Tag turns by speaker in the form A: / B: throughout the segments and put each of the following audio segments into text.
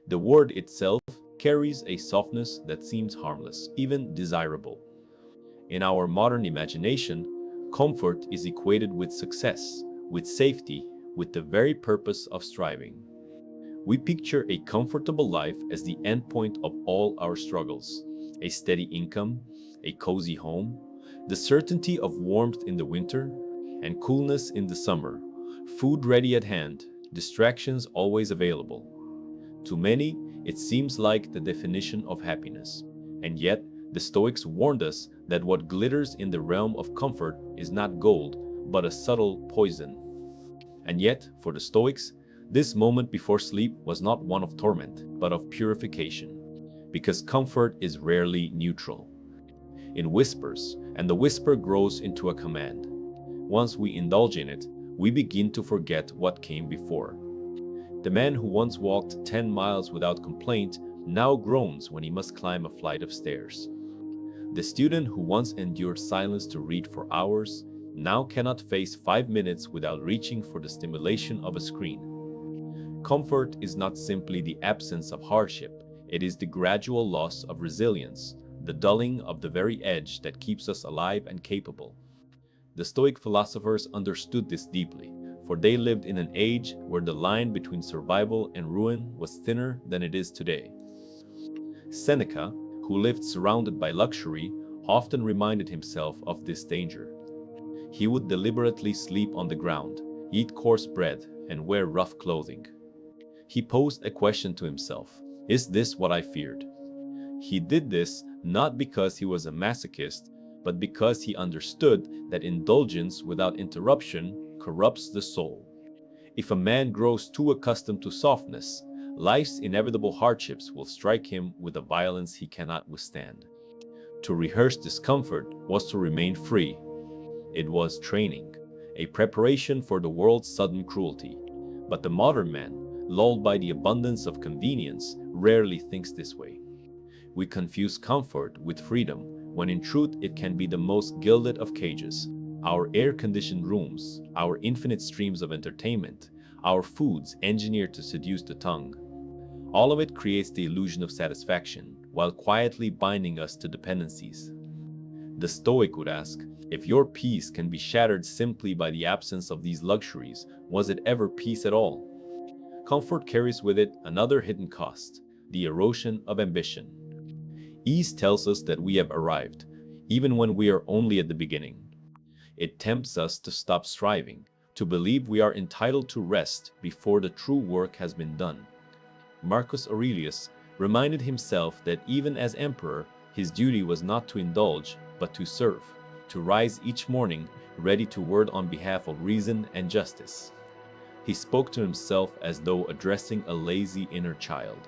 A: The word itself carries a softness that seems harmless, even desirable. In our modern imagination, comfort is equated with success, with safety, with the very purpose of striving. We picture a comfortable life as the endpoint of all our struggles, a steady income, a cozy home, the certainty of warmth in the winter and coolness in the summer, food ready at hand, distractions always available. To many, it seems like the definition of happiness. And yet, the Stoics warned us that what glitters in the realm of comfort is not gold, but a subtle poison. And yet, for the Stoics, this moment before sleep was not one of torment, but of purification, because comfort is rarely neutral. It whispers, and the whisper grows into a command. Once we indulge in it, we begin to forget what came before. The man who once walked 10 miles without complaint now groans when he must climb a flight of stairs. The student who once endured silence to read for hours now cannot face 5 minutes without reaching for the stimulation of a screen. Comfort is not simply the absence of hardship, it is the gradual loss of resilience, the dulling of the very edge that keeps us alive and capable. The Stoic philosophers understood this deeply, for they lived in an age where the line between survival and ruin was thinner than it is today. Seneca, who lived surrounded by luxury, often reminded himself of this danger. He would deliberately sleep on the ground, eat coarse bread, and wear rough clothing. He posed a question to himself: is this what I feared? He did this not because he was a masochist, but because he understood that indulgence without interruption corrupts the soul. If a man grows too accustomed to softness, life's inevitable hardships will strike him with a violence he cannot withstand. To rehearse discomfort was to remain free. It was training, a preparation for the world's sudden cruelty. But the modern man, lulled by the abundance of convenience, rarely thinks this way. We confuse comfort with freedom, when in truth it can be the most gilded of cages. Our air-conditioned rooms, our infinite streams of entertainment, our foods engineered to seduce the tongue. All of it creates the illusion of satisfaction, while quietly binding us to dependencies. The Stoic would ask, if your peace can be shattered simply by the absence of these luxuries, was it ever peace at all? Comfort carries with it another hidden cost, the erosion of ambition. Ease tells us that we have arrived, even when we are only at the beginning. It tempts us to stop striving, to believe we are entitled to rest before the true work has been done. Marcus Aurelius reminded himself that even as emperor, his duty was not to indulge, but to serve, to rise each morning ready to word on behalf of reason and justice. He spoke to himself as though addressing a lazy inner child.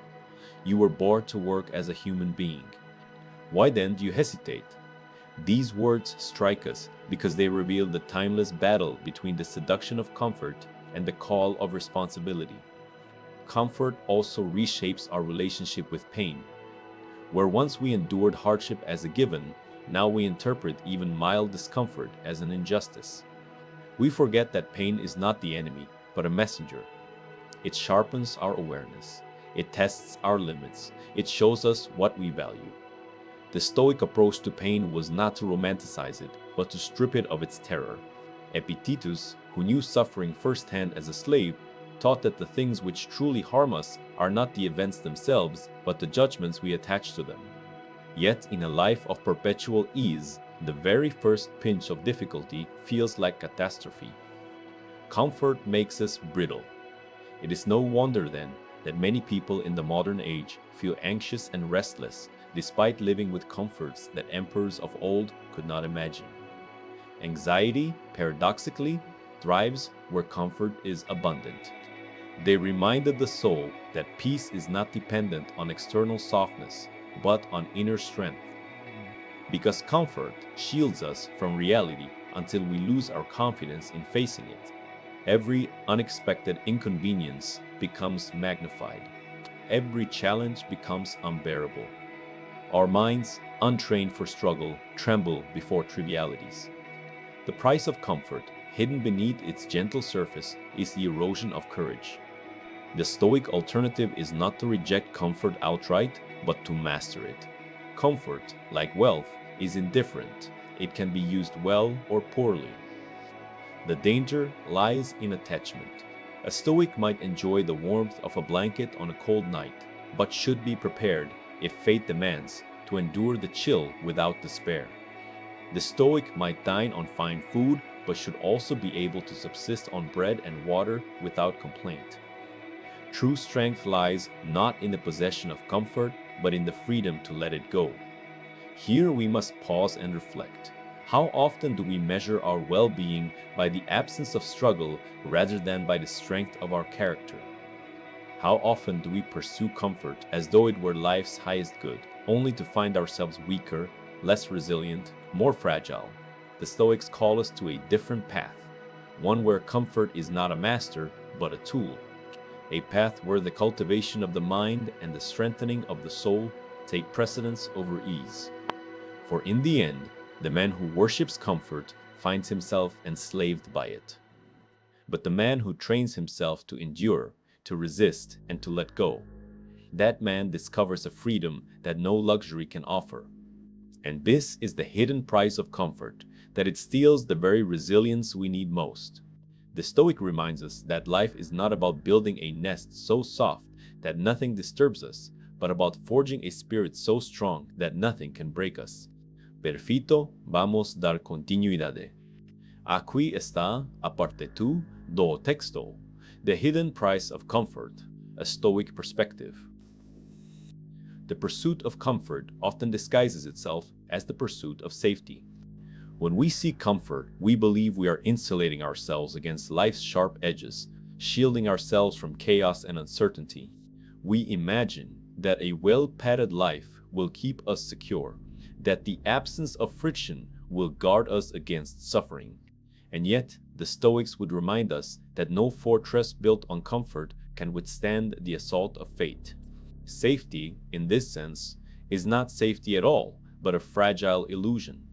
A: You were born to work as a human being. Why then do you hesitate? These words strike us because they reveal the timeless battle between the seduction of comfort and the call of responsibility. Comfort also reshapes our relationship with pain. Where once we endured hardship as a given, now we interpret even mild discomfort as an injustice. We forget that pain is not the enemy, but a messenger. It sharpens our awareness. It tests our limits. It shows us what we value. The Stoic approach to pain was not to romanticize it, but to strip it of its terror. Epictetus, who knew suffering firsthand as a slave, taught that the things which truly harm us are not the events themselves, but the judgments we attach to them. Yet, in a life of perpetual ease, the very first pinch of difficulty feels like catastrophe. Comfort makes us brittle. It is no wonder, then, that many people in the modern age feel anxious and restless, despite living with comforts that emperors of old could not imagine. Anxiety, paradoxically, thrives where comfort is abundant. They reminded the soul that peace is not dependent on external softness, but on inner strength. Because comfort shields us from reality until we lose our confidence in facing it. Every unexpected inconvenience becomes magnified. Every challenge becomes unbearable. Our minds, untrained for struggle, tremble before trivialities. The price of comfort, hidden beneath its gentle surface, is the erosion of courage. The Stoic alternative is not to reject comfort outright, but to master it. Comfort, like wealth, is indifferent. It can be used well or poorly. The danger lies in attachment. A Stoic might enjoy the warmth of a blanket on a cold night, but should be prepared, if fate demands, to endure the chill without despair. The Stoic might dine on fine food, but should also be able to subsist on bread and water without complaint. True strength lies not in the possession of comfort, but in the freedom to let it go. Here we must pause and reflect. How often do we measure our well-being by the absence of struggle rather than by the strength of our character? How often do we pursue comfort as though it were life's highest good, only to find ourselves weaker, less resilient, more fragile? The Stoics call us to a different path, one where comfort is not a master, but a tool. A path where the cultivation of the mind and the strengthening of the soul take precedence over ease. For in the end, the man who worships comfort finds himself enslaved by it. But the man who trains himself to endure, to resist, and to let go, that man discovers a freedom that no luxury can offer. And this is the hidden price of comfort, that it steals the very resilience we need most. The Stoic reminds us that life is not about building a nest so soft that nothing disturbs us, but about forging a spirit so strong that nothing can break us. Perfito, vamos dar continuidade. Aquí está, aparte tú, do texto, the hidden price of comfort, a Stoic perspective. The pursuit of comfort often disguises itself as the pursuit of safety. When we seek comfort, we believe we are insulating ourselves against life's sharp edges, shielding ourselves from chaos and uncertainty. We imagine that a well-padded life will keep us secure, that the absence of friction will guard us against suffering. And yet, the Stoics would remind us that no fortress built on comfort can withstand the assault of fate. Safety, in this sense, is not safety at all, but a fragile illusion.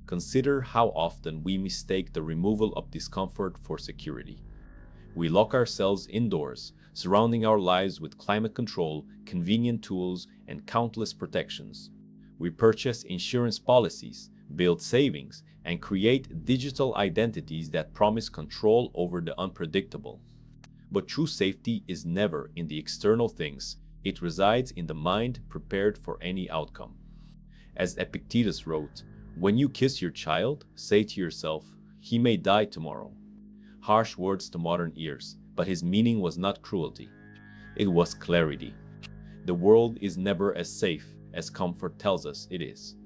A: Consider how often we mistake the removal of discomfort for security. We lock ourselves indoors, surrounding our lives with climate control, convenient tools, and countless protections. We purchase insurance policies, build savings, and create digital identities that promise control over the unpredictable. But true safety is never in the external things. It resides in the mind prepared for any outcome. As Epictetus wrote, "When you kiss your child, say to yourself, 'He may die tomorrow.'" Harsh words to modern ears, but his meaning was not cruelty. It was clarity. The world is never as safe as comfort tells us it is.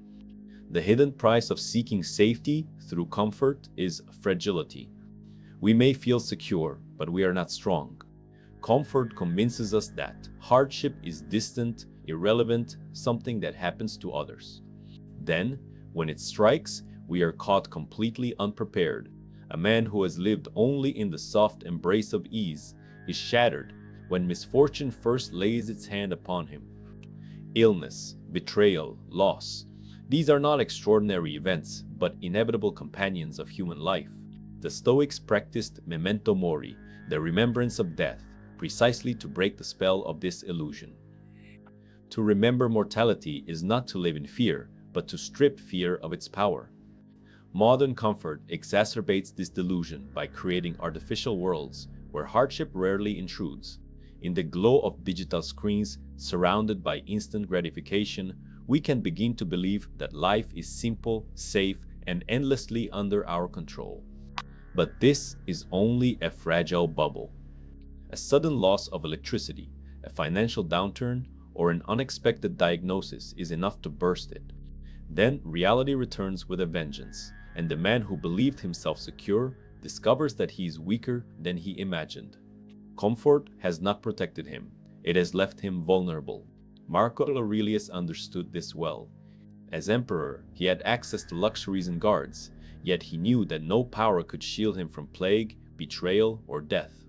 A: The hidden price of seeking safety through comfort is fragility. We may feel secure, but we are not strong. Comfort convinces us that hardship is distant, irrelevant, something that happens to others. Then, when it strikes, we are caught completely unprepared. A man who has lived only in the soft embrace of ease is shattered when misfortune first lays its hand upon him. Illness, betrayal, loss. These are not extraordinary events, but inevitable companions of human life. The Stoics practiced memento mori, the remembrance of death, precisely to break the spell of this illusion. To remember mortality is not to live in fear, but to strip fear of its power. Modern comfort exacerbates this delusion by creating artificial worlds where hardship rarely intrudes. In the glow of digital screens, surrounded by instant gratification, we can begin to believe that life is simple, safe, and endlessly under our control. But this is only a fragile bubble. A sudden loss of electricity, a financial downturn, or an unexpected diagnosis is enough to burst it. Then reality returns with a vengeance, and the man who believed himself secure discovers that he is weaker than he imagined. Comfort has not protected him. It has left him vulnerable. Marcus Aurelius understood this well. As emperor, he had access to luxuries and guards, yet he knew that no power could shield him from plague, betrayal, or death.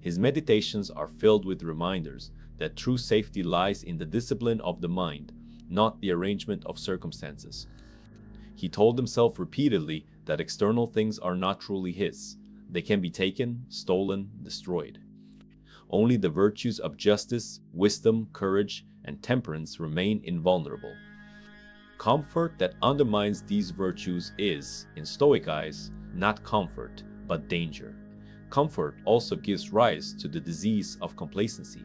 A: His meditations are filled with reminders that true safety lies in the discipline of the mind, not the arrangement of circumstances. He told himself repeatedly that external things are not truly his. They can be taken, stolen, destroyed. only the virtues of justice, wisdom, courage, and temperance remain invulnerable. Comfort that undermines these virtues is, in Stoic eyes, not comfort, but danger. Comfort also gives rise to the disease of complacency.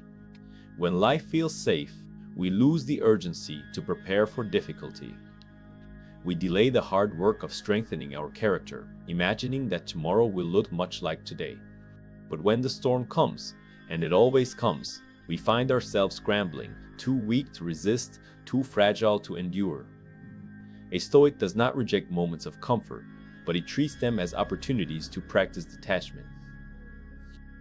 A: When life feels safe, we lose the urgency to prepare for difficulty. We delay the hard work of strengthening our character, imagining that tomorrow will look much like today. But when the storm comes, and it always comes, we find ourselves scrambling, too weak to resist, too fragile to endure. A Stoic does not reject moments of comfort, but he treats them as opportunities to practice detachment.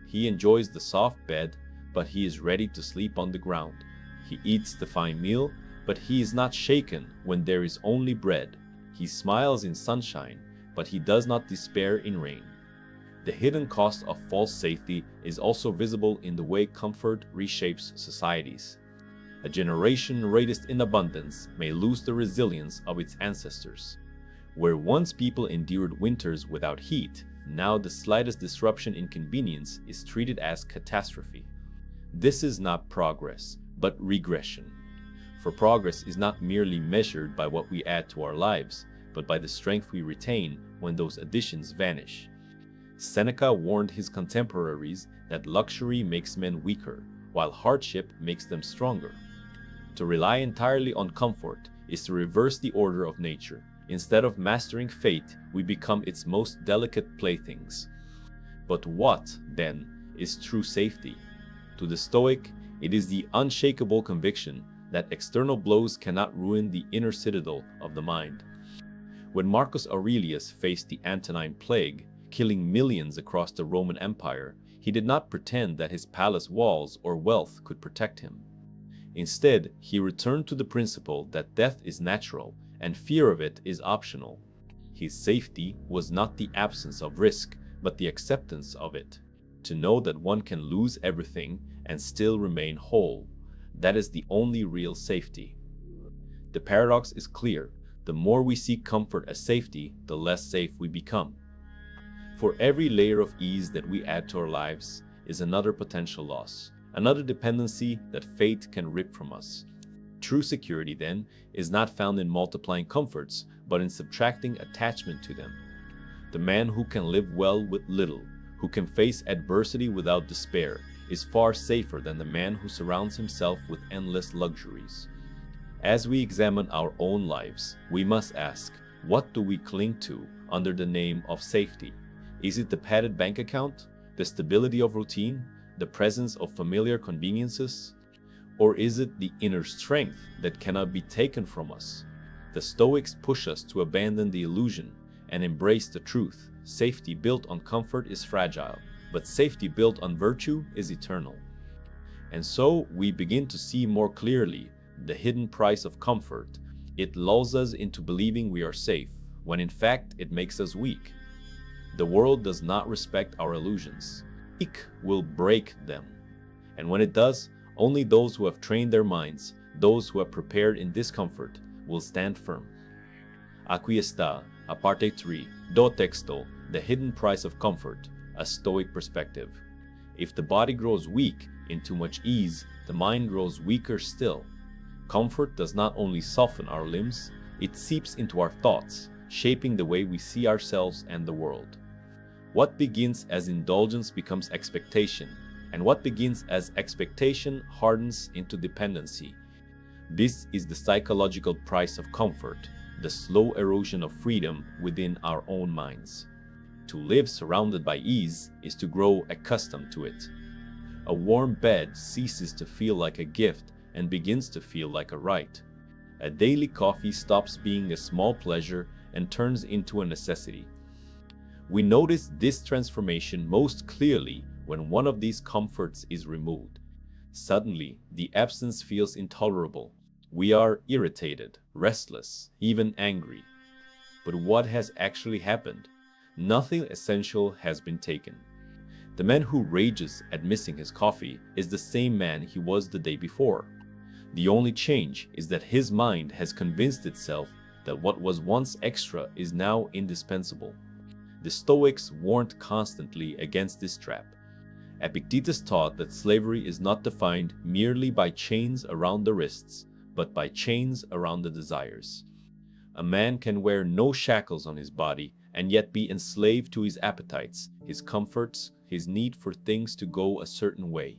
A: He enjoys the soft bed, but he is ready to sleep on the ground. He eats the fine meal, but he is not shaken when there is only bread. He smiles in sunshine, but he does not despair in rain. The hidden cost of false safety is also visible in the way comfort reshapes societies. A generation raised in abundance may lose the resilience of its ancestors. Where once people endured winters without heat, now the slightest disruption in convenience is treated as catastrophe. This is not progress, but regression. For progress is not merely measured by what we add to our lives, but by the strength we retain when those additions vanish. Seneca warned his contemporaries that luxury makes men weaker, while hardship makes them stronger. To rely entirely on comfort is to reverse the order of nature. Instead of mastering fate, we become its most delicate playthings. But what, then, is true safety? To the Stoic, it is the unshakable conviction that external blows cannot ruin the inner citadel of the mind. When Marcus Aurelius faced the Antonine Plague, killing millions across the Roman Empire, he did not pretend that his palace walls or wealth could protect him. Instead, he returned to the principle that death is natural and fear of it is optional. His safety was not the absence of risk, but the acceptance of it. To know that one can lose everything and still remain whole, that is the only real safety. The paradox is clear. The more we seek comfort as safety, the less safe we become. For every layer of ease that we add to our lives is another potential loss, another dependency that fate can rip from us. True security, then, is not found in multiplying comforts, but in subtracting attachment to them. The man who can live well with little, who can face adversity without despair, is far safer than the man who surrounds himself with endless luxuries. As we examine our own lives, we must ask, what do we cling to under the name of safety? Is it the padded bank account, the stability of routine, the presence of familiar conveniences? Or is it the inner strength that cannot be taken from us? The Stoics push us to abandon the illusion and embrace the truth. Safety built on comfort is fragile, but safety built on virtue is eternal. And so we begin to see more clearly the hidden price of comfort. It lulls us into believing we are safe, when in fact it makes us weak. The world does not respect our illusions. It will break them. And when it does, only those who have trained their minds, those who have prepared in discomfort, will stand firm. Aquí está, a parte 3, do texto, the hidden price of comfort, a Stoic perspective. If the body grows weak in too much ease, the mind grows weaker still. Comfort does not only soften our limbs, it seeps into our thoughts, shaping the way we see ourselves and the world. What begins as indulgence becomes expectation, and what begins as expectation hardens into dependency. This is the psychological price of comfort, the slow erosion of freedom within our own minds. To live surrounded by ease is to grow accustomed to it. A warm bed ceases to feel like a gift and begins to feel like a right. A daily coffee stops being a small pleasure and turns into a necessity. We notice this transformation most clearly when one of these comforts is removed. Suddenly, the absence feels intolerable. We are irritated, restless, even angry. But what has actually happened? Nothing essential has been taken. The man who rages at missing his coffee is the same man he was the day before. The only change is that his mind has convinced itself that what was once extra is now indispensable. The Stoics warned constantly against this trap. Epictetus taught that slavery is not defined merely by chains around the wrists, but by chains around the desires. A man can wear no shackles on his body and yet be enslaved to his appetites, his comforts, his need for things to go a certain way.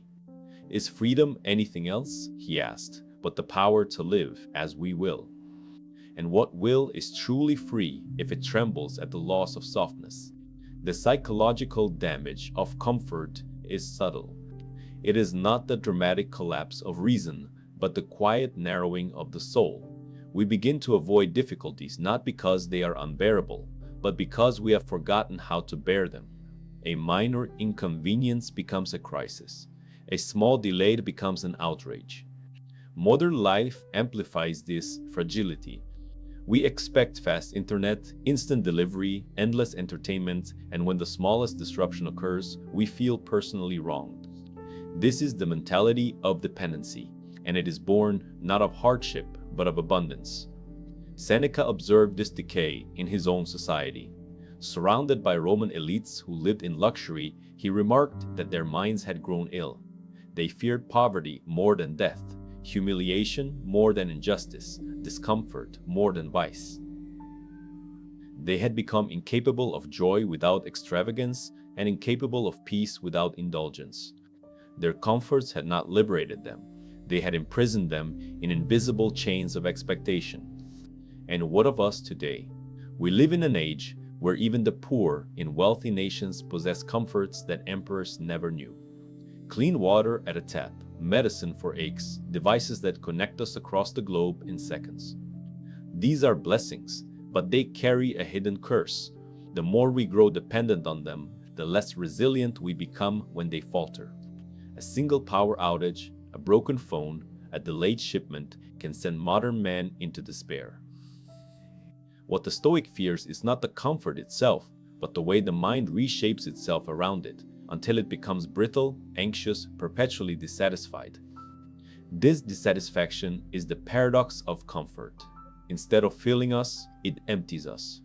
A: Is freedom anything else, he asked, but the power to live as we will? And what will is truly free if it trembles at the loss of softness? The psychological damage of comfort is subtle. It is not the dramatic collapse of reason, but the quiet narrowing of the soul. We begin to avoid difficulties not because they are unbearable, but because we have forgotten how to bear them. A minor inconvenience becomes a crisis. A small delay becomes an outrage. Modern life amplifies this fragility. We expect fast internet, instant delivery, endless entertainment, and when the smallest disruption occurs, we feel personally wronged. This is the mentality of dependency, and it is born not of hardship, but of abundance. Seneca observed this decay in his own society. Surrounded by Roman elites who lived in luxury, he remarked that their minds had grown ill. They feared poverty more than death, humiliation more than injustice, discomfort more than vice. They had become incapable of joy without extravagance and incapable of peace without indulgence. Their comforts had not liberated them. They had imprisoned them in invisible chains of expectation. And what of us today? We live in an age where even the poor in wealthy nations possess comforts that emperors never knew. Clean water at a tap, medicine for aches, devices that connect us across the globe in seconds. These are blessings, but they carry a hidden curse. The more we grow dependent on them, the less resilient we become when they falter. A single power outage, a broken phone, a delayed shipment can send modern man into despair. What the Stoic fears is not the comfort itself, but the way the mind reshapes itself around it, until it becomes brittle, anxious, perpetually dissatisfied. This dissatisfaction is the paradox of comfort. Instead of filling us, it empties us.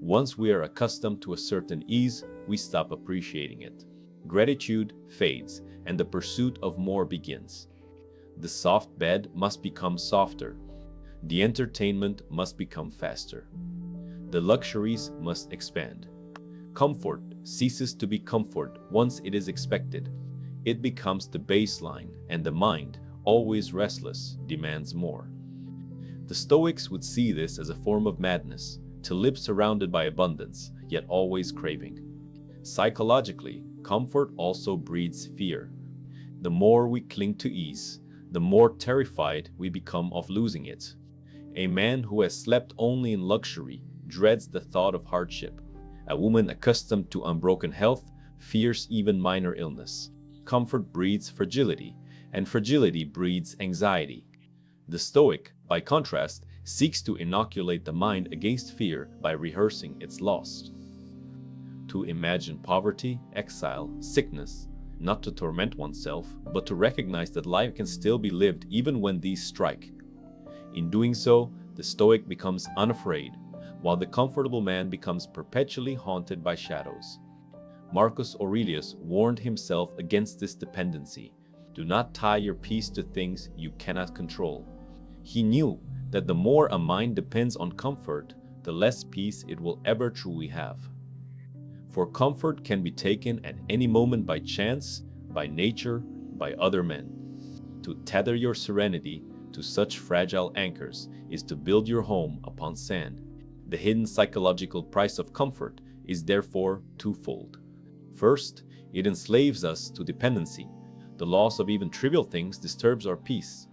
A: Once we are accustomed to a certain ease, we stop appreciating it. Gratitude fades, and the pursuit of more begins. The soft bed must become softer. The entertainment must become faster. The luxuries must expand. Comfort ceases to be comfort once it is expected. It becomes the baseline, and the mind, always restless, demands more. The Stoics would see this as a form of madness, to live surrounded by abundance, yet always craving. Psychologically, comfort also breeds fear. The more we cling to ease, the more terrified we become of losing it. A man who has slept only in luxury dreads the thought of hardship. A woman accustomed to unbroken health fears even minor illness. Comfort breeds fragility, and fragility breeds anxiety. The Stoic, by contrast, seeks to inoculate the mind against fear by rehearsing its loss. To imagine poverty, exile, sickness, not to torment oneself, but to recognize that life can still be lived even when these strike. In doing so, the Stoic becomes unafraid, while the comfortable man becomes perpetually haunted by shadows. Marcus Aurelius warned himself against this dependency. Do not tie your peace to things you cannot control. He knew that the more a mind depends on comfort, the less peace it will ever truly have. For comfort can be taken at any moment by chance, by nature, by other men. To tether your serenity to such fragile anchors is to build your home upon sand. The hidden psychological price of comfort is therefore twofold. First, it enslaves us to dependency. The loss of even trivial things disturbs our peace.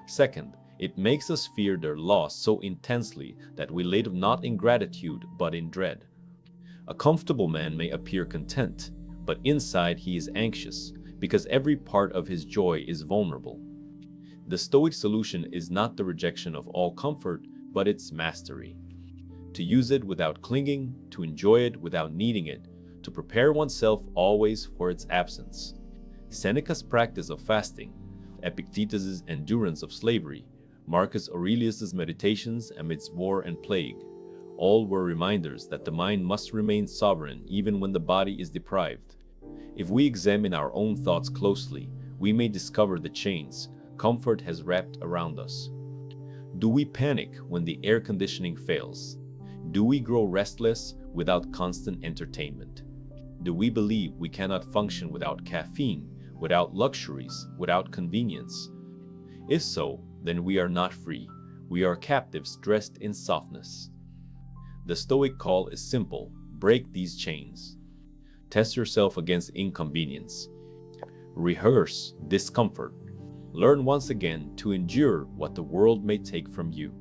A: Second, it makes us fear their loss so intensely that we live not in gratitude but in dread. A comfortable man may appear content, but inside he is anxious, because every part of his joy is vulnerable. The Stoic solution is not the rejection of all comfort, but its mastery. To use it without clinging, to enjoy it without needing it, to prepare oneself always for its absence. Seneca's practice of fasting, Epictetus' endurance of slavery, Marcus Aurelius' meditations amidst war and plague, all were reminders that the mind must remain sovereign even when the body is deprived. If we examine our own thoughts closely, we may discover the chains comfort has wrapped around us. Do we panic when the air conditioning fails? Do we grow restless without constant entertainment? Do we believe we cannot function without caffeine, without luxuries, without convenience? If so, then we are not free. We are captives dressed in softness. The Stoic call is simple: break these chains. Test yourself against inconvenience. Rehearse discomfort. Learn once again to endure what the world may take from you.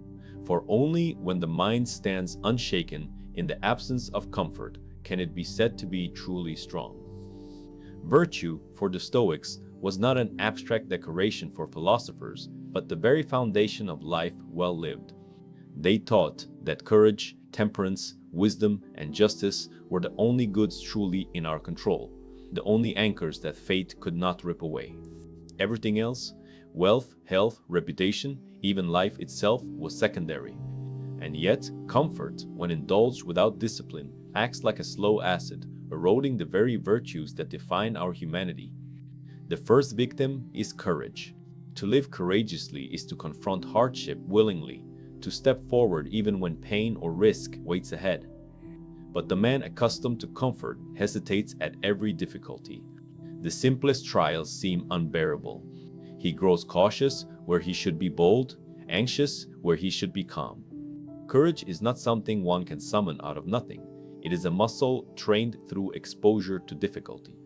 A: For only when the mind stands unshaken in the absence of comfort can it be said to be truly strong. Virtue, for the Stoics, was not an abstract decoration for philosophers, but the very foundation of life well lived. They taught that courage, temperance, wisdom, and justice were the only goods truly in our control, the only anchors that fate could not rip away. Everything else, wealth, health, reputation, even life itself, was secondary. And yet, comfort, when indulged without discipline, acts like a slow acid, eroding the very virtues that define our humanity. The first victim is courage. To live courageously is to confront hardship willingly, to step forward even when pain or risk waits ahead. But the man accustomed to comfort hesitates at every difficulty. The simplest trials seem unbearable. He grows cautious where he should be bold, anxious where he should be calm. Courage is not something one can summon out of nothing. It is a muscle trained through exposure to difficulty.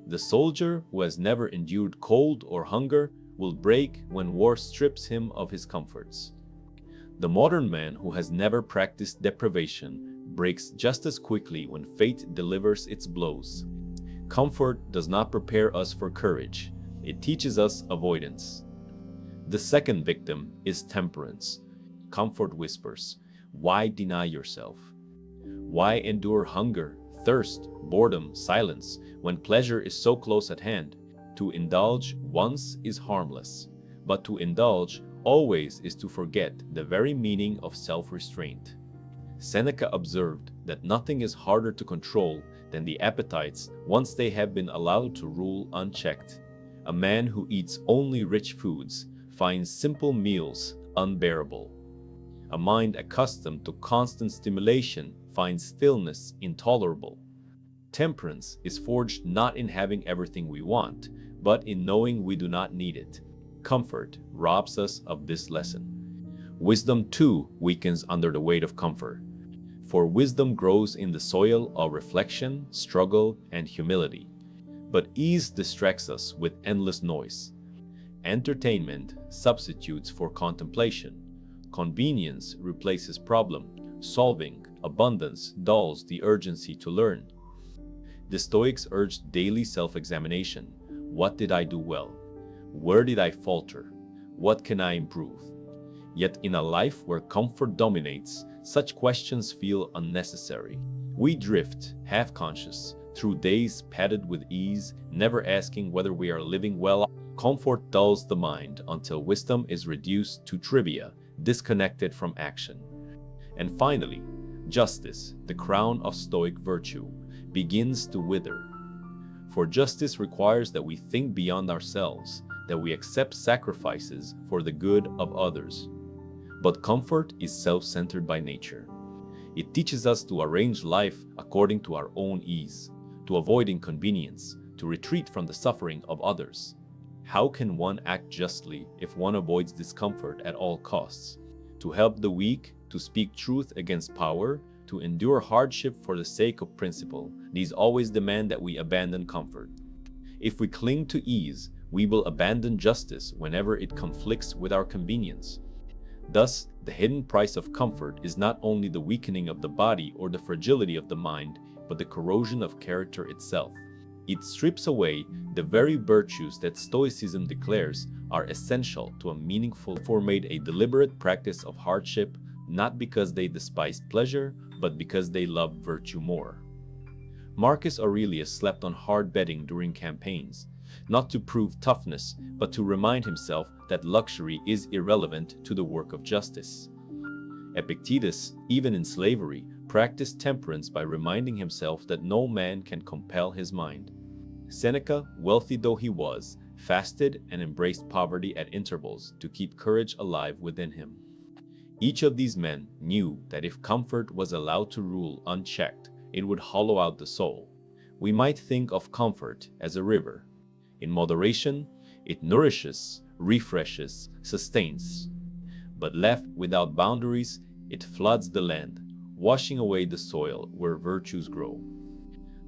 A: The soldier who has never endured cold or hunger will break when war strips him of his comforts. The modern man who has never practiced deprivation breaks just as quickly when fate delivers its blows. Comfort does not prepare us for courage. It teaches us avoidance. The second victim is temperance. Comfort whispers, "Why deny yourself? Why endure hunger, thirst, boredom, silence, when pleasure is so close at hand? To indulge once is harmless, but to indulge always is to forget the very meaning of self-restraint." Seneca observed that nothing is harder to control than the appetites once they have been allowed to rule unchecked. A man who eats only rich foods finds simple meals unbearable. A mind accustomed to constant stimulation finds stillness intolerable. Temperance is forged not in having everything we want, but in knowing we do not need it. Comfort robs us of this lesson. Wisdom, too, weakens under the weight of comfort. For wisdom grows in the soil of reflection, struggle, and humility. But ease distracts us with endless noise. Entertainment substitutes for contemplation. Convenience replaces problem-solving. Abundance dulls the urgency to learn. The Stoics urged daily self-examination. What did I do well? Where did I falter? What can I improve? Yet in a life where comfort dominates, such questions feel unnecessary. We drift, half-conscious, through days padded with ease, never asking whether we are living well. Comfort dulls the mind until wisdom is reduced to trivia, disconnected from action. And finally, justice, the crown of Stoic virtue, begins to wither. For justice requires that we think beyond ourselves, that we accept sacrifices for the good of others. But comfort is self-centered by nature. It teaches us to arrange life according to our own ease, to avoid inconvenience, to retreat from the suffering of others. How can one act justly if one avoids discomfort at all costs? To help the weak, to speak truth against power, to endure hardship for the sake of principle, these always demand that we abandon comfort. If we cling to ease, we will abandon justice whenever it conflicts with our convenience. Thus, the hidden price of comfort is not only the weakening of the body or the fragility of the mind, but the corrosion of character itself. It strips away the very virtues that Stoicism declares are essential to a meaningful life. Therefore made a deliberate practice of hardship, not because they despised pleasure, but because they loved virtue more. Marcus Aurelius slept on hard bedding during campaigns, not to prove toughness, but to remind himself that luxury is irrelevant to the work of justice. Epictetus, even in slavery, practiced temperance by reminding himself that no man can compel his mind. Seneca, wealthy though he was, fasted and embraced poverty at intervals to keep courage alive within him. Each of these men knew that if comfort was allowed to rule unchecked, it would hollow out the soul. We might think of comfort as a river. In moderation, it nourishes, refreshes, sustains. But left without boundaries, it floods the land, washing away the soil where virtues grow.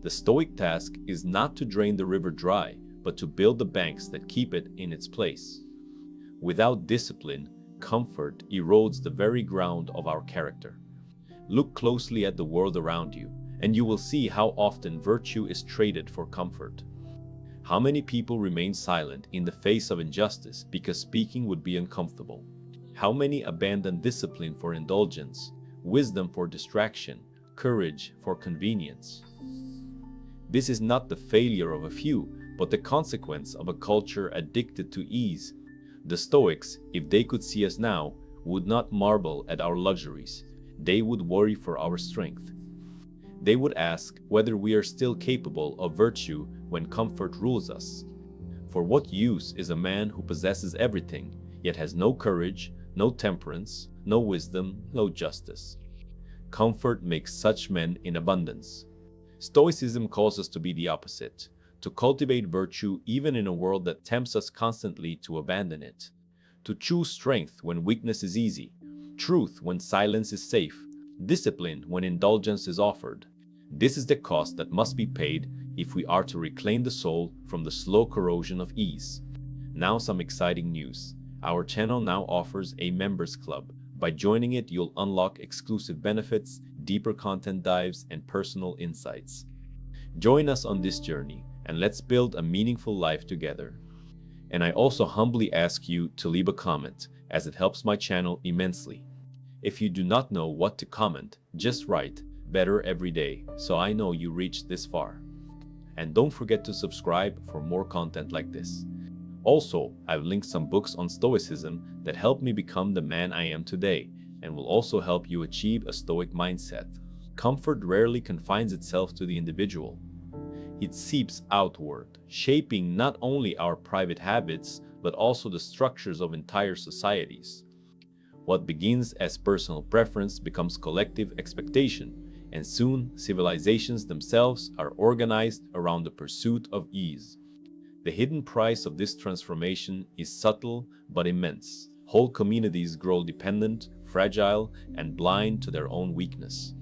A: The Stoic task is not to drain the river dry, but to build the banks that keep it in its place. Without discipline, comfort erodes the very ground of our character. Look closely at the world around you, and you will see how often virtue is traded for comfort. How many people remain silent in the face of injustice because speaking would be uncomfortable? How many abandon discipline for indulgence, wisdom for distraction, courage for convenience? This is not the failure of a few, but the consequence of a culture addicted to ease. The Stoics, if they could see us now, would not marvel at our luxuries. They would worry for our strength. They would ask whether we are still capable of virtue when comfort rules us. For what use is a man who possesses everything, yet has no courage, no temperance, no wisdom, no justice? Comfort makes such men in abundance. Stoicism calls us to be the opposite, to cultivate virtue even in a world that tempts us constantly to abandon it, to choose strength when weakness is easy, truth when silence is safe, discipline when indulgence is offered. This is the cost that must be paid if we are to reclaim the soul from the slow corrosion of ease. Now some exciting news. Our channel now offers a members club. By joining it, you'll unlock exclusive benefits, deeper content dives, and personal insights. Join us on this journey, and let's build a meaningful life together. And I also humbly ask you to leave a comment, as it helps my channel immensely. If you do not know what to comment, just write "better every day" so I know you reached this far. And don't forget to subscribe for more content like this. Also, I've linked some books on Stoicism that helped me become the man I am today, and will also help you achieve a Stoic mindset. Comfort rarely confines itself to the individual. It seeps outward, shaping not only our private habits, but also the structures of entire societies. What begins as personal preference becomes collective expectation, and soon civilizations themselves are organized around the pursuit of ease. The hidden price of this transformation is subtle but immense. Whole communities grow dependent, fragile, and blind to their own weakness.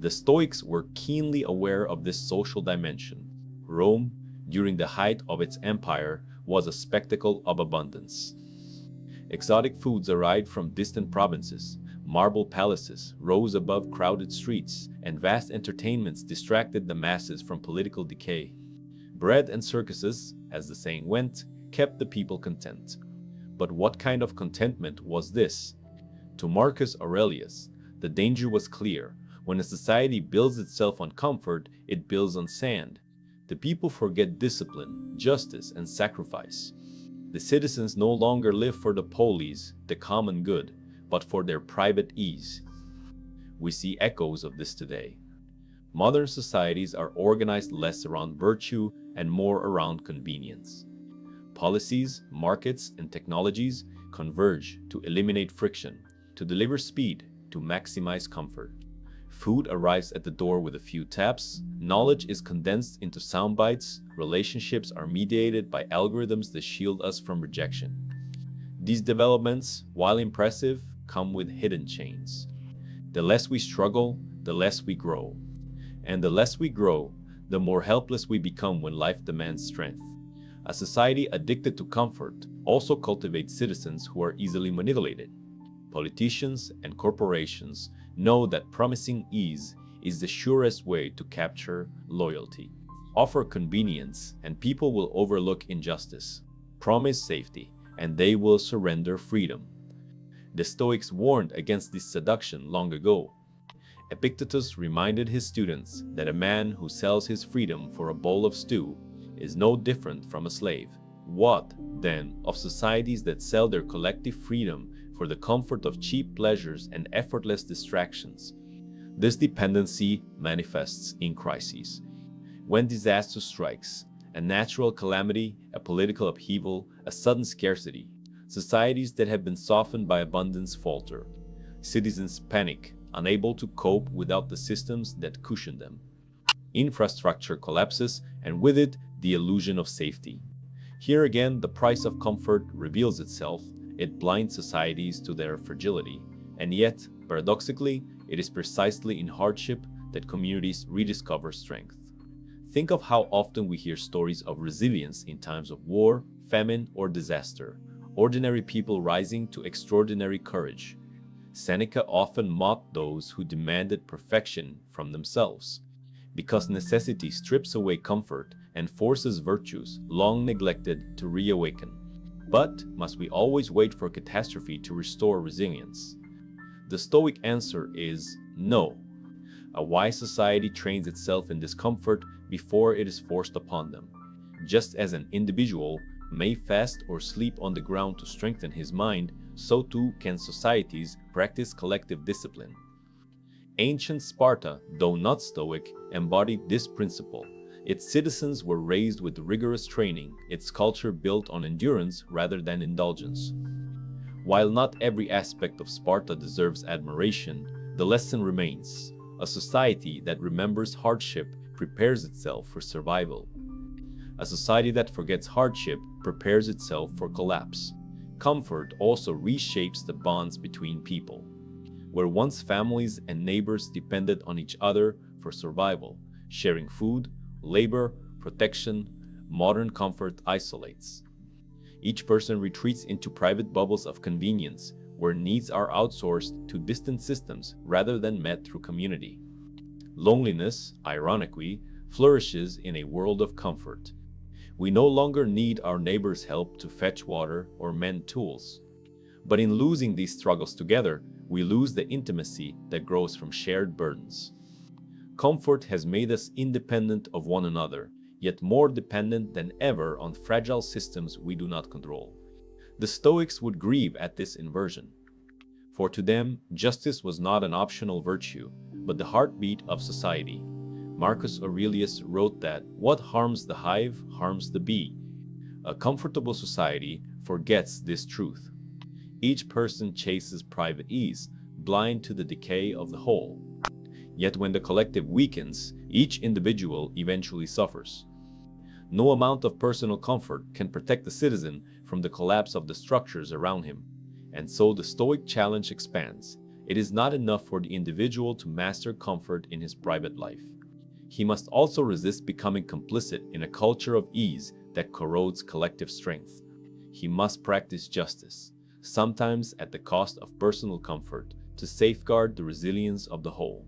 A: The Stoics were keenly aware of this social dimension. Rome, during the height of its empire, was a spectacle of abundance. Exotic foods arrived from distant provinces, marble palaces rose above crowded streets, and vast entertainments distracted the masses from political decay. Bread and circuses, as the saying went, kept the people content. But what kind of contentment was this? To Marcus Aurelius, the danger was clear. When a society builds itself on comfort, it builds on sand. The people forget discipline, justice, and sacrifice. The citizens no longer live for the polis, the common good, but for their private ease. We see echoes of this today. Modern societies are organized less around virtue and more around convenience. Policies, markets, and technologies converge to eliminate friction, to deliver speed, to maximize comfort. Food arrives at the door with a few taps, knowledge is condensed into sound bites, relationships are mediated by algorithms that shield us from rejection. These developments, while impressive, come with hidden chains. The less we struggle, the less we grow. And the less we grow, the more helpless we become when life demands strength. A society addicted to comfort also cultivates citizens who are easily manipulated. Politicians and corporations know that promising ease is the surest way to capture loyalty. Offer convenience, and people will overlook injustice. Promise safety, and they will surrender freedom. The Stoics warned against this seduction long ago. Epictetus reminded his students that a man who sells his freedom for a bowl of stew is no different from a slave. What, then, of societies that sell their collective freedom for the comfort of cheap pleasures and effortless distractions? This dependency manifests in crises. When disaster strikes, a natural calamity, a political upheaval, a sudden scarcity. Societies that have been softened by abundance falter. Citizens panic, unable to cope without the systems that cushion them. Infrastructure collapses, and with it, the illusion of safety. Here again, the price of comfort reveals itself. It blinds societies to their fragility. And yet, paradoxically, it is precisely in hardship that communities rediscover strength. Think of how often we hear stories of resilience in times of war, famine, or disaster. Ordinary people rising to extraordinary courage. Seneca often mocked those who demanded perfection from themselves, because necessity strips away comfort and forces virtues long neglected to reawaken. But must we always wait for catastrophe to restore resilience? The Stoic answer is no. A wise society trains itself in discomfort before it is forced upon them. Just as an individual may fast or sleep on the ground to strengthen his mind, so too can societies practice collective discipline. Ancient Sparta, though not Stoic, embodied this principle. Its citizens were raised with rigorous training, its culture built on endurance rather than indulgence. While not every aspect of Sparta deserves admiration, the lesson remains. A society that remembers hardship prepares itself for survival. A society that forgets hardship prepares itself for collapse. Comfort also reshapes the bonds between people. Where once families and neighbors depended on each other for survival, sharing food, labor, protection, modern comfort isolates. Each person retreats into private bubbles of convenience, where needs are outsourced to distant systems rather than met through community. Loneliness, ironically, flourishes in a world of comfort. We no longer need our neighbor's help to fetch water or mend tools. But in losing these struggles together, we lose the intimacy that grows from shared burdens. Comfort has made us independent of one another, yet more dependent than ever on fragile systems we do not control. The Stoics would grieve at this inversion. For to them, justice was not an optional virtue, but the heartbeat of society. Marcus Aurelius wrote that what harms the hive harms the bee. A comfortable society forgets this truth. Each person chases private ease, blind to the decay of the whole. Yet when the collective weakens, each individual eventually suffers. No amount of personal comfort can protect the citizen from the collapse of the structures around him. And so the Stoic challenge expands. It is not enough for the individual to master comfort in his private life. He must also resist becoming complicit in a culture of ease that corrodes collective strength. He must practice justice, sometimes at the cost of personal comfort, to safeguard the resilience of the whole.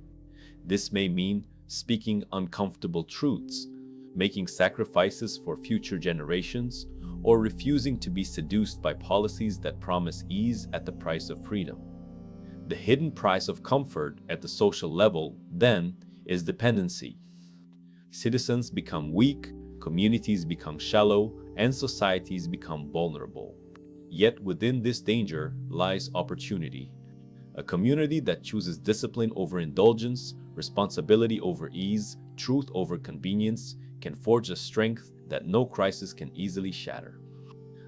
A: This may mean speaking uncomfortable truths, making sacrifices for future generations, or refusing to be seduced by policies that promise ease at the price of freedom. The hidden price of comfort at the social level, then, is dependency. Citizens become weak, communities become shallow, and societies become vulnerable. Yet within this danger lies opportunity. A community that chooses discipline over indulgence, responsibility over ease, truth over convenience, can forge a strength that no crisis can easily shatter.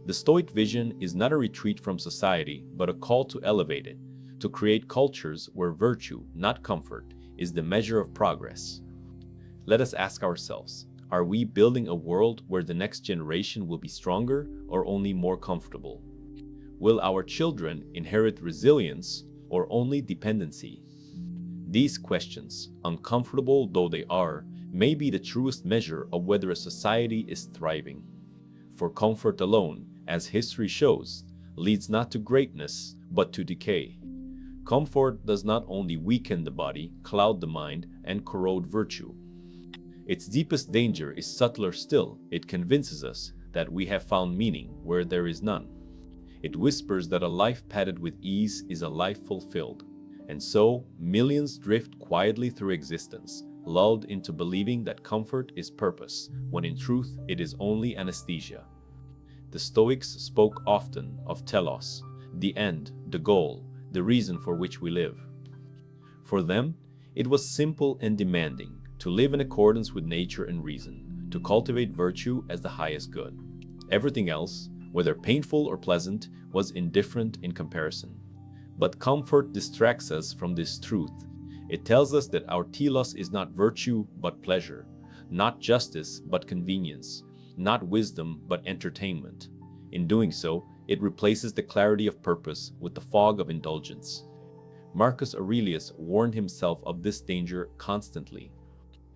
A: The Stoic vision is not a retreat from society, but a call to elevate it, to create cultures where virtue, not comfort, is the measure of progress. Let us ask ourselves, are we building a world where the next generation will be stronger or only more comfortable? Will our children inherit resilience or only dependency? These questions, uncomfortable though they are, may be the truest measure of whether a society is thriving. For comfort alone, as history shows, leads not to greatness, but to decay. Comfort does not only weaken the body, cloud the mind, and corrode virtue. Its deepest danger is subtler still. It convinces us that we have found meaning where there is none. It whispers that a life padded with ease is a life fulfilled. And so, millions drift quietly through existence, lulled into believing that comfort is purpose, when in truth it is only anesthesia. The Stoics spoke often of telos, the end, the goal, the reason for which we live. For them, it was simple and demanding, to live in accordance with nature and reason, to cultivate virtue as the highest good. Everything else, whether painful or pleasant, was indifferent in comparison. But comfort distracts us from this truth. It tells us that our telos is not virtue but pleasure, not justice but convenience, not wisdom but entertainment. In doing so, it replaces the clarity of purpose with the fog of indulgence. Marcus Aurelius warned himself of this danger constantly.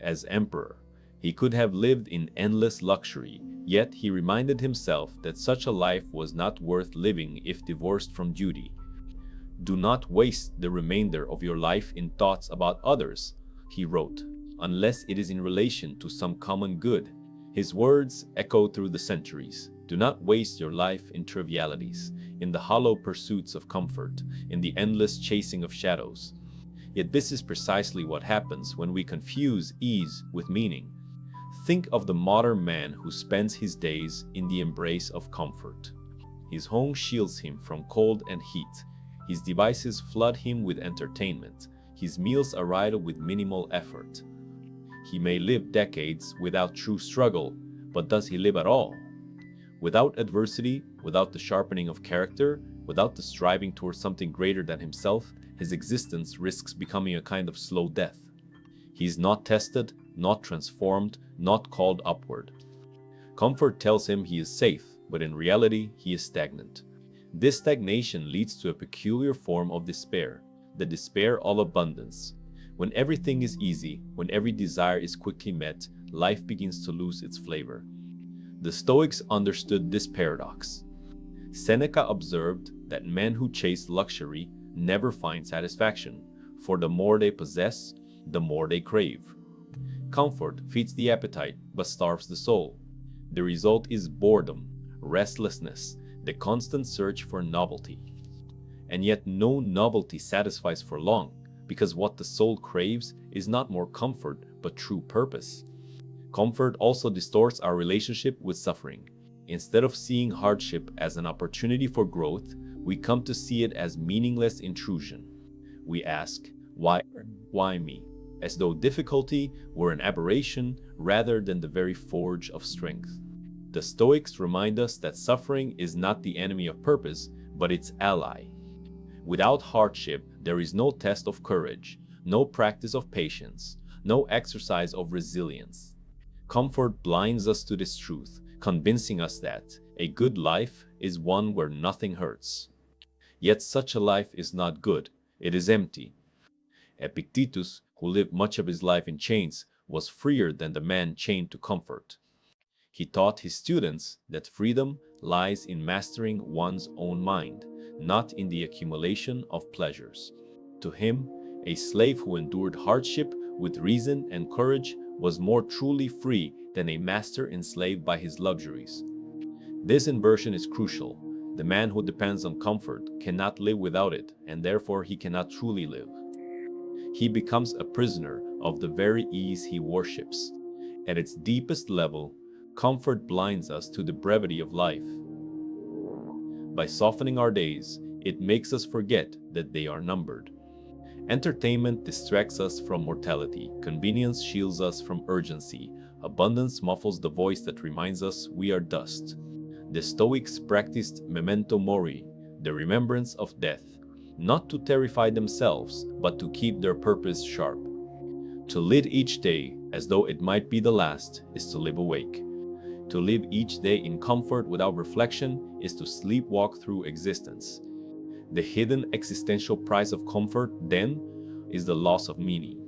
A: As emperor, he could have lived in endless luxury, yet he reminded himself that such a life was not worth living if divorced from duty. "Do not waste the remainder of your life in thoughts about others," he wrote, "unless it is in relation to some common good." His words echo through the centuries. Do not waste your life in trivialities, in the hollow pursuits of comfort, in the endless chasing of shadows. Yet this is precisely what happens when we confuse ease with meaning. Think of the modern man who spends his days in the embrace of comfort. His home shields him from cold and heat. His devices flood him with entertainment. His meals arrive with minimal effort. He may live decades without true struggle, but does he live at all? Without adversity, without the sharpening of character, without the striving towards something greater than himself, his existence risks becoming a kind of slow death. He is not tested, not transformed, not called upward. Comfort tells him he is safe, but in reality, he is stagnant. This stagnation leads to a peculiar form of despair, the despair of abundance. When everything is easy, when every desire is quickly met, life begins to lose its flavor. The Stoics understood this paradox. Seneca observed that men who chase luxury never find satisfaction, for the more they possess, the more they crave. Comfort feeds the appetite but starves the soul. The result is boredom, restlessness, the constant search for novelty. And yet no novelty satisfies for long, because what the soul craves is not more comfort but true purpose. Comfort also distorts our relationship with suffering. Instead of seeing hardship as an opportunity for growth, we come to see it as meaningless intrusion. We ask, why me? As though difficulty were an aberration rather than the very forge of strength. The Stoics remind us that suffering is not the enemy of purpose, but its ally. Without hardship, there is no test of courage, no practice of patience, no exercise of resilience. Comfort blinds us to this truth, convincing us that a good life is one where nothing hurts. Yet such a life is not good, it is empty. Epictetus, who lived much of his life in chains, was freer than the man chained to comfort. He taught his students that freedom lies in mastering one's own mind, not in the accumulation of pleasures. To him, a slave who endured hardship with reason and courage was more truly free than a master enslaved by his luxuries. This inversion is crucial. The man who depends on comfort cannot live without it, and therefore he cannot truly live. He becomes a prisoner of the very ease he worships. At its deepest level, comfort blinds us to the brevity of life. By softening our days, it makes us forget that they are numbered. Entertainment distracts us from mortality, convenience shields us from urgency, abundance muffles the voice that reminds us we are dust. The Stoics practiced memento mori, the remembrance of death, not to terrify themselves, but to keep their purpose sharp. To live each day as though it might be the last is to live awake. To live each day in comfort without reflection is to sleepwalk through existence. The hidden existential price of comfort, then, is the loss of meaning.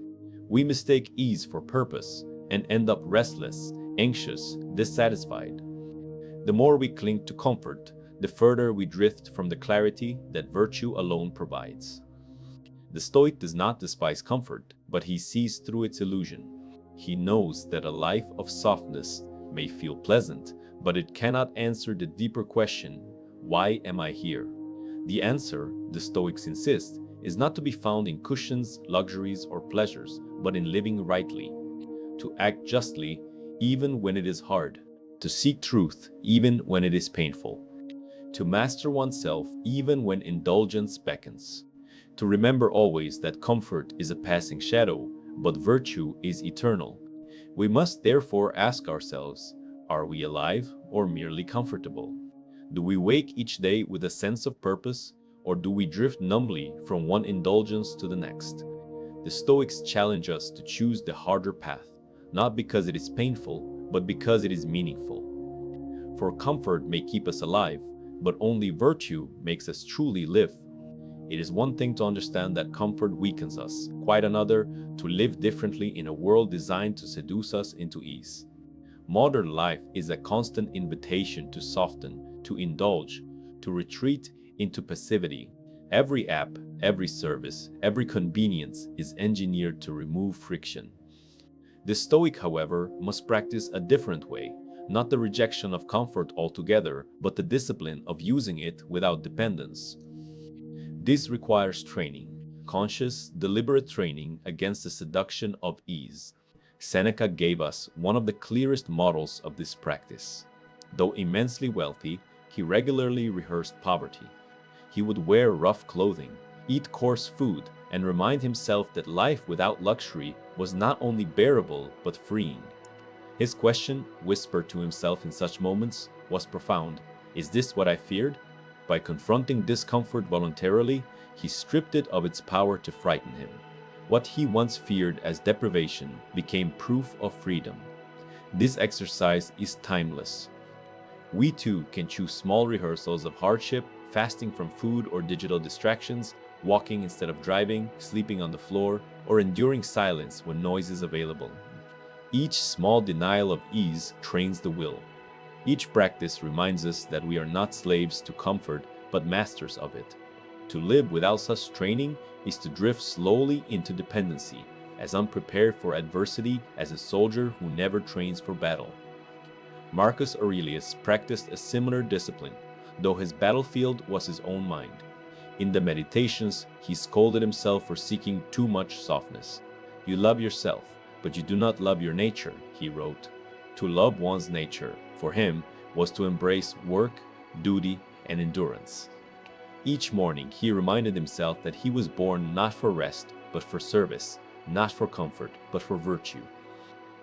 A: We mistake ease for purpose and end up restless, anxious, dissatisfied. The more we cling to comfort, the further we drift from the clarity that virtue alone provides. The Stoic does not despise comfort, but he sees through its illusion. He knows that a life of softness may feel pleasant, but it cannot answer the deeper question, why am I here? The answer, the Stoics insist, is not to be found in cushions, luxuries, or pleasures, but in living rightly. To act justly, even when it is hard. To seek truth, even when it is painful. To master oneself, even when indulgence beckons. To remember always that comfort is a passing shadow, but virtue is eternal. We must therefore ask ourselves, are we alive or merely comfortable? Do we wake each day with a sense of purpose, or do we drift numbly from one indulgence to the next? The Stoics challenge us to choose the harder path, not because it is painful, but because it is meaningful. For comfort may keep us alive, but only virtue makes us truly live. It is one thing to understand that comfort weakens us, quite another to live differently in a world designed to seduce us into ease. Modern life is a constant invitation to soften, to indulge, to retreat into passivity. Every app, every service, every convenience is engineered to remove friction. The Stoic, however, must practice a different way, not the rejection of comfort altogether, but the discipline of using it without dependence. This requires training, conscious, deliberate training against the seduction of ease. Seneca gave us one of the clearest models of this practice. Though immensely wealthy, he regularly rehearsed poverty. He would wear rough clothing, eat coarse food, and remind himself that life without luxury was not only bearable but freeing. His question, whispered to himself in such moments, was profound. Is this what I feared? By confronting discomfort voluntarily, he stripped it of its power to frighten him. What he once feared as deprivation became proof of freedom. This exercise is timeless. We too can choose small rehearsals of hardship, fasting from food or digital distractions, walking instead of driving, sleeping on the floor, or enduring silence when noise is available. Each small denial of ease trains the will. Each practice reminds us that we are not slaves to comfort, but masters of it. To live without such training is to drift slowly into dependency, as unprepared for adversity as a soldier who never trains for battle. Marcus Aurelius practiced a similar discipline, though his battlefield was his own mind. In the Meditations, he scolded himself for seeking too much softness. You love yourself, but you do not love your nature, he wrote. To love one's nature, for him, was to embrace work, duty, and endurance. Each morning, he reminded himself that he was born not for rest, but for service, not for comfort, but for virtue.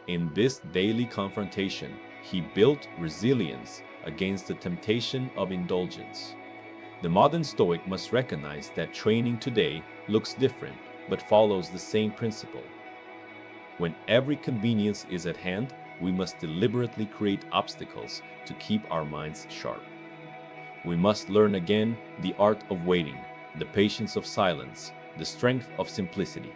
A: In this daily confrontation, he built resilience against the temptation of indulgence. The modern Stoic must recognize that training today looks different, but follows the same principle. When every convenience is at hand, we must deliberately create obstacles to keep our minds sharp. We must learn again the art of waiting, the patience of silence, the strength of simplicity.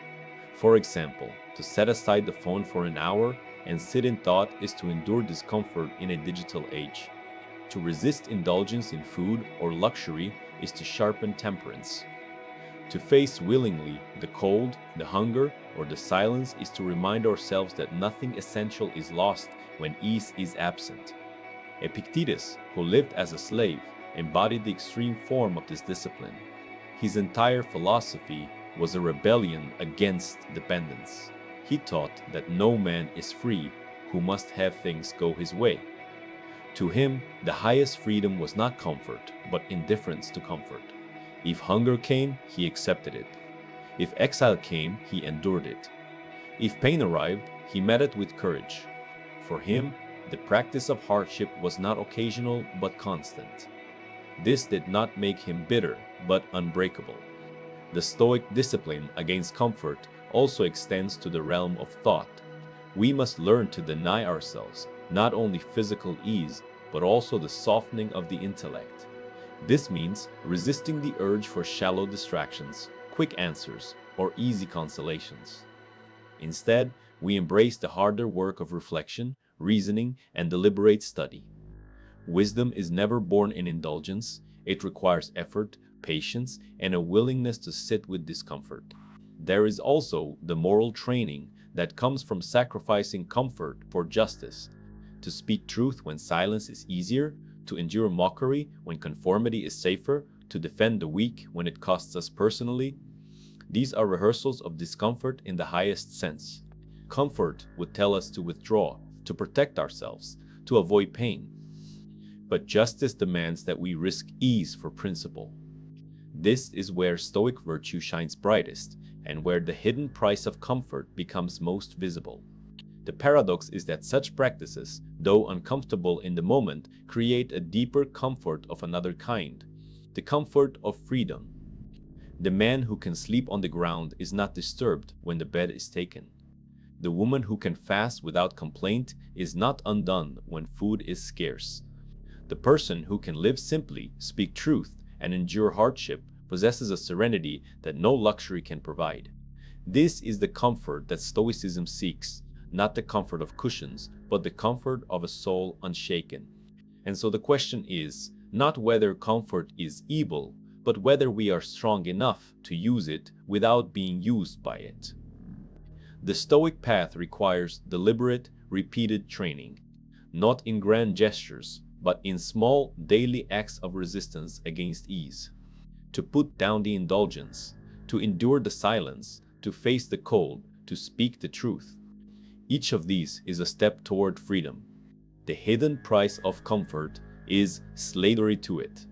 A: For example, to set aside the phone for an hour and sit in thought is to endure discomfort in a digital age. To resist indulgence in food or luxury is to sharpen temperance. To face willingly the cold, the hunger, or the silence is to remind ourselves that nothing essential is lost when ease is absent. Epictetus, who lived as a slave, embodied the extreme form of this discipline. His entire philosophy was a rebellion against dependence. He taught that no man is free who must have things go his way. To him, the highest freedom was not comfort, but indifference to comfort. If hunger came, he accepted it. If exile came, he endured it. If pain arrived, he met it with courage. For him, the practice of hardship was not occasional but constant. This did not make him bitter, but unbreakable. The Stoic discipline against comfort also extends to the realm of thought. We must learn to deny ourselves not only physical ease, but also the softening of the intellect. This means resisting the urge for shallow distractions, quick answers, or easy consolations. Instead, we embrace the harder work of reflection, reasoning, and deliberate study. Wisdom is never born in indulgence. It requires effort, patience, and a willingness to sit with discomfort. There is also the moral training that comes from sacrificing comfort for justice, to speak truth when silence is easier, to endure mockery when conformity is safer, to defend the weak when it costs us personally. These are rehearsals of discomfort in the highest sense. Comfort would tell us to withdraw, to protect ourselves, to avoid pain. But justice demands that we risk ease for principle. This is where Stoic virtue shines brightest, and where the hidden price of comfort becomes most visible. The paradox is that such practices, though uncomfortable in the moment, create a deeper comfort of another kind, the comfort of freedom. The man who can sleep on the ground is not disturbed when the bed is taken. The woman who can fast without complaint is not undone when food is scarce. The person who can live simply, speak truth, and endure hardship possesses a serenity that no luxury can provide. This is the comfort that Stoicism seeks, not the comfort of cushions, but the comfort of a soul unshaken. And so the question is not whether comfort is evil, but whether we are strong enough to use it without being used by it. The Stoic path requires deliberate, repeated training, not in grand gestures, but in small, daily acts of resistance against ease. To put down the indulgence, to endure the silence, to face the cold, to speak the truth. Each of these is a step toward freedom. The hidden price of comfort is slavery to it.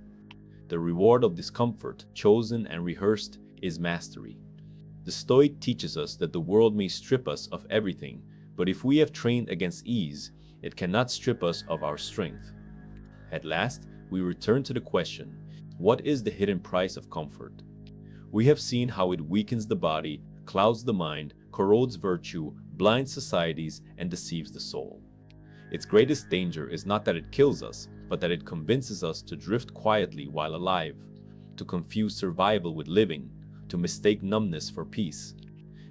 A: The reward of discomfort, chosen and rehearsed, is mastery. The Stoic teaches us that the world may strip us of everything, but if we have trained against ease, it cannot strip us of our strength. At last, we return to the question, what is the hidden price of comfort? We have seen how it weakens the body, clouds the mind, corrodes virtue, blinds societies, and deceives the soul. Its greatest danger is not that it kills us, but that it convinces us to drift quietly while alive, to confuse survival with living, to mistake numbness for peace.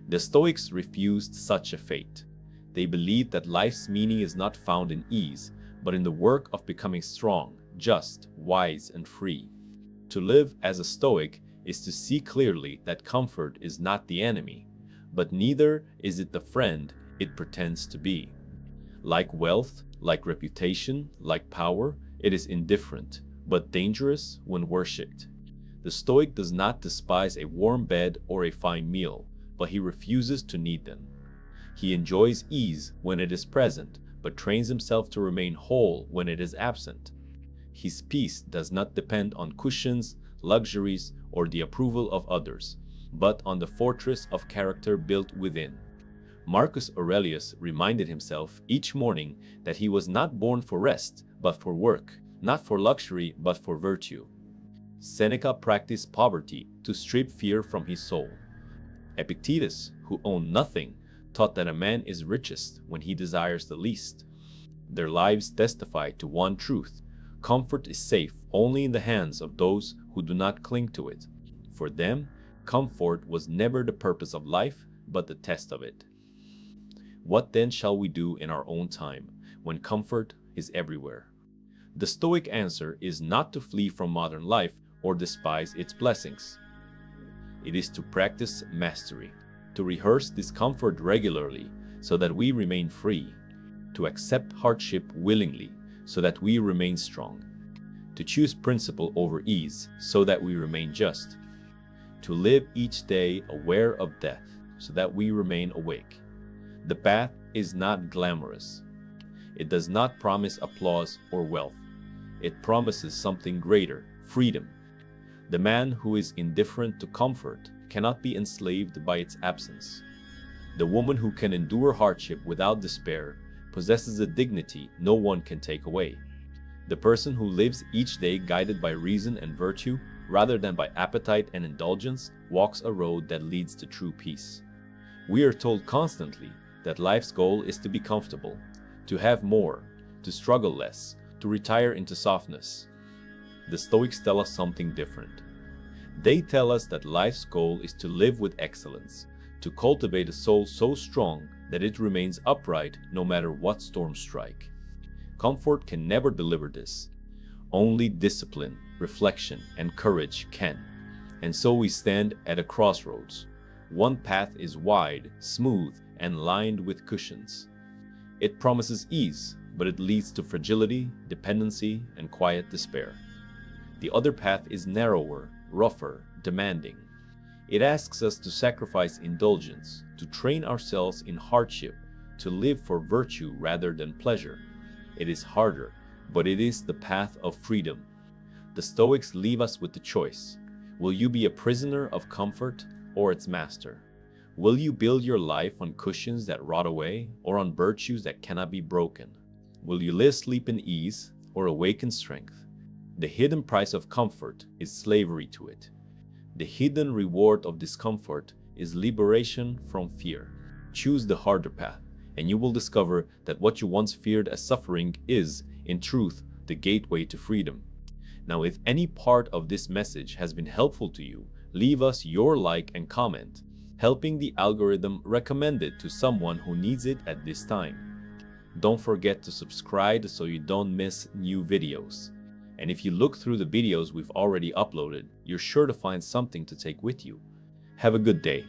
A: The Stoics refused such a fate. They believed that life's meaning is not found in ease, but in the work of becoming strong, just, wise, and free. To live as a Stoic is to see clearly that comfort is not the enemy, but neither is it the friend it pretends to be. Like wealth, like reputation, like power, it is indifferent, but dangerous when worshipped. The Stoic does not despise a warm bed or a fine meal, but he refuses to need them. He enjoys ease when it is present, but trains himself to remain whole when it is absent. His peace does not depend on cushions, luxuries, or the approval of others, but on the fortress of character built within. Marcus Aurelius reminded himself each morning that he was not born for rest, but for work, not for luxury, but for virtue. Seneca practiced poverty to strip fear from his soul. Epictetus, who owned nothing, taught that a man is richest when he desires the least. Their lives testify to one truth: comfort is safe only in the hands of those who do not cling to it. For them, comfort was never the purpose of life, but the test of it. What then shall we do in our own time, when comfort is everywhere? The Stoic answer is not to flee from modern life or despise its blessings. It is to practice mastery, to rehearse discomfort regularly so that we remain free, to accept hardship willingly so that we remain strong, to choose principle over ease so that we remain just, to live each day aware of death so that we remain awake. The path is not glamorous. It does not promise applause or wealth. It promises something greater: freedom. The man who is indifferent to comfort cannot be enslaved by its absence. The woman who can endure hardship without despair possesses a dignity no one can take away. The person who lives each day guided by reason and virtue rather than by appetite and indulgence walks a road that leads to true peace. We are told constantly that life's goal is to be comfortable, to have more, to struggle less, to retire into softness. The Stoics tell us something different. They tell us that life's goal is to live with excellence, to cultivate a soul so strong that it remains upright no matter what storms strike. Comfort can never deliver this. Only discipline, reflection, and courage can. And so we stand at a crossroads. One path is wide, smooth, and lined with cushions. It promises ease, but it leads to fragility, dependency, and quiet despair. The other path is narrower, rougher, demanding. It asks us to sacrifice indulgence, to train ourselves in hardship, to live for virtue rather than pleasure. It is harder, but it is the path of freedom. The Stoics leave us with the choice. Will you be a prisoner of comfort or its master? Will you build your life on cushions that rot away or on virtues that cannot be broken? Will you live sleep in ease or awake in strength? The hidden price of comfort is slavery to it. The hidden reward of discomfort is liberation from fear. Choose the harder path, and you will discover that what you once feared as suffering is, in truth, the gateway to freedom. Now, if any part of this message has been helpful to you, leave us your like and comment, helping the algorithm recommend it to someone who needs it at this time. Don't forget to subscribe so you don't miss new videos. And if you look through the videos we've already uploaded, you're sure to find something to take with you. Have a good day.